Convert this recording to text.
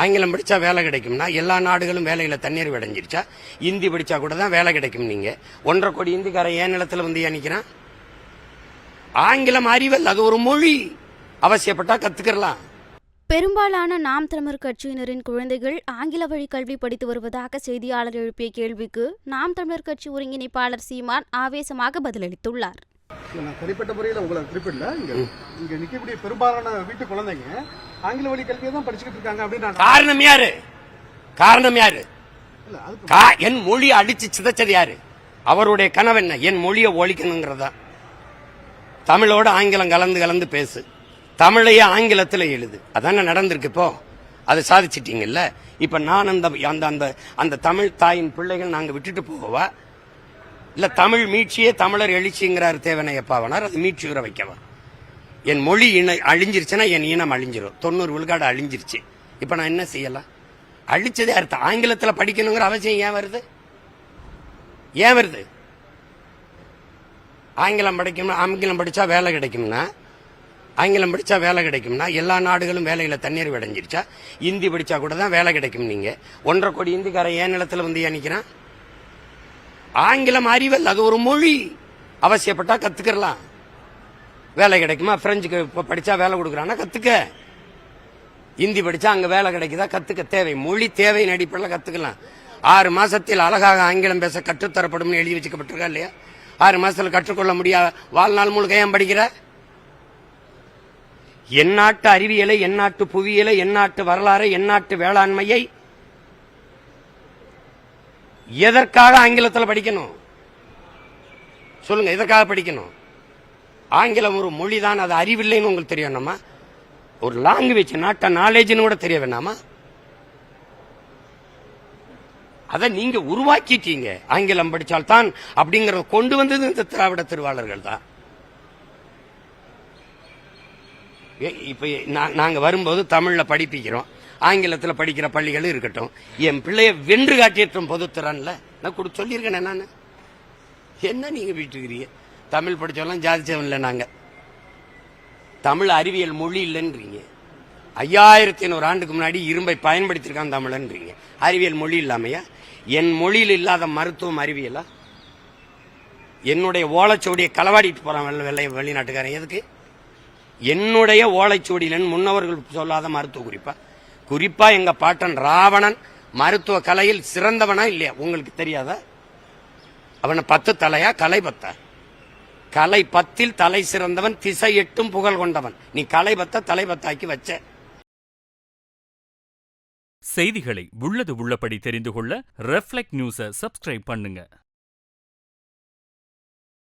ஆங்கிலம் படிச்சா வேலை கிடைக்கும்னா எல்லா நாடுகளும் வேலையில தண்ணீர் அடைஞ்சிருச்சா? இந்தி படிச்சா கூட தான் வேலை கிடைக்கும். நீங்க 1.5 கோடி இந்திக்காரன் ஏன் நிலத்துல வந்து நிக்கிறான்? ஆங்கிலம் அறிவல், அது ஒரு மொழி. அவசியப்பட்டா கத்துக்கலாம். பெரும்பாலான நாம் தமிழர் கட்சியினரின் குழந்தைகள் ஆங்கில வழி கல்வி படித்து வருவதாக செய்தியாளர் எழுப்பிய கேள்விக்கு நாம் தமிழர் கட்சி ஒருங்கிணைப்பாளர் சீமான் ஆவேசமாக பதிலளித்துள்ளார். தனிப்பட்ட முறையில் உங்களை குறிப்பிடல, இங்க நிக்கக்கூடிய பெரும்பாலான வீட்டு குழந்தைங்க ஆங்கில வழி கல்வியை தான் படிச்சுக்கிட்டு இருக்காங்க அப்படின்னு. காரணம் யாரு? காரணம் யாரு? என் மொழியை அடிச்சு சிதைச்சது யாரு? அவருடைய கனவு என்ன? என் மொழியை ஒழிக்கணுங்கிறதா. தமிழோட ஆங்கிலம் கலந்து கலந்து பேசு, தமிழையே ஆங்கிலத்தில் எழுது. அதான நடந்திருக்கு. இப்போ அதை சாதிச்சிட்டீங்கல்ல. இப்ப நான் அந்த தமிழ் தாயின் பிள்ளைகள் நாங்க விட்டுட்டு போகவா? இல்ல தமிழ் மீட்சியே தமிழர் எழுச்சிங்கிறார் தேவனையப்பாவனார், அது மீட்சியுற வைக்கவா? என் மொழி அழிஞ்சிருச்சுன்னா என் இனம் அழிஞ்சிரும். 90 விழுக்காடு அழிஞ்சிருச்சு. இப்ப நான் என்ன செய்யலாம்? அழிச்சதே அர்த்தம். ஆங்கிலத்தில் படிக்கணுங்கிற அவசியம் ஏன் வருது? ஏன் வருது? ஆங்கிலம் படிச்சா வேலை கிடைக்கும்னா, ஆங்கிலம் படிச்சா வேலை கிடைக்கும்னா எல்லா நாடுகளும் வேலையில தண்ணீர் அடைஞ்சிருச்சா? இந்தி படிச்சா கூட தான் வேலை கிடைக்கும். நீங்க 1.5 கோடி இந்திக்காரன் ஏன் நிலத்துல வந்து நிக்கிறான்? ஆங்கிலம் அறிவல், அது ஒரு மொழி. அவசியப்பட்டா கத்துக்கலாம். வேலை கிடைக்குமா? பிரெஞ்சுக்கு படிச்சா வேலை கொடுக்குறான்னா கத்துக்க. இந்தி படிச்சா அங்க வேலை கிடைக்குதா? கத்துக்க. தேவை மொழி தேவையின் அடிப்படையில் கத்துக்கலாம். 6 மாசத்தில் அழகாக ஆங்கிலம் பேச கற்றுத்தரப்படும் எழுதி வச்சுக்கப்பட்டிருக்கா இல்லையா? 6 மாசத்துல கற்றுக்கொள்ள முடியாது. வாழ்நாள் முழுக்க ஏன் படிக்கிற? எந்நாட்டு அறிவியலை, எந்நாட்டு புவியியலை, எந்நாட்டு வரலாறு, எந்நாட்டு வேளாண்மையை எதற்காக ஆங்கிலத்தில் படிக்கணும்? சொல்லுங்க, எதற்காக படிக்கணும்? ஆங்கிலம் ஒரு மொழிதான், அது அறிவில்லைன்னு உங்களுக்கு தெரிய வேணாமா? ஒரு லாங்குவேஜ், நாட்ட நாலேஜ்னு கூட தெரிய வேணாமா? அதை நீங்க உருவாக்கிட்டீங்க. ஆங்கிலம் படிச்சால் தான் அப்படிங்கறத கொண்டு வந்தது இந்த திராவிட திருவாளர்கள் தான். இப்ப நாங்க வரும்போது தமிழ்ல படிப்பிக்கிறோம், ஆங்கிலத்தில் படிக்கிற பள்ளிகள் இருக்கட்டும். என் பிள்ளைய வென்று காட்டியற்றும் பொதுத்திறன்ல நான் சொல்லியிருக்கேன். நான் என்ன நீங்க வீட்டுக்கிறீங்க? தமிழ் படிச்சவெல்லாம் ஜாதிச்சவன் இல்லை. நாங்க தமிழ் அறிவியல் மொழி இல்லைன்றீங்க. 5100 ஆண்டுக்கு முன்னாடி இரும்பை பயன்படுத்திருக்கான் தமிழன்றீங்க. அறிவியல் மொழி இல்லாமையா? என் மொழியில் இல்லாத மருத்துவம் அறிவியலா? என்னுடைய ஓலைச்சுவடியை களவாடிட்டு போறான் வெளிநாட்டுக்காரன். எதுக்கு? என்னுடைய ஓலைச்சுவடியில் முன்னவர்கள் சொல்லாத மருத்துவ குறிப்பா எங்க பாட்டன் ராவணன் மருத்துவ கலையில் சிறந்தவனா இல்லையா? உங்களுக்கு தெரியாதா? அவன 10 தலையா? கலை 10. கலை 10ல் தலை சிறந்தவன், திசை 8 புகழ் கொண்டவன். நீ கலை 10 தலை 10 வச்ச. செய்திகளை உள்ளது உள்ளபடி தெரிந்து கொள்ள ரெஃப்ளெக்ட் நியூஸை சப்ஸ்கிரைப் பண்ணுங்க.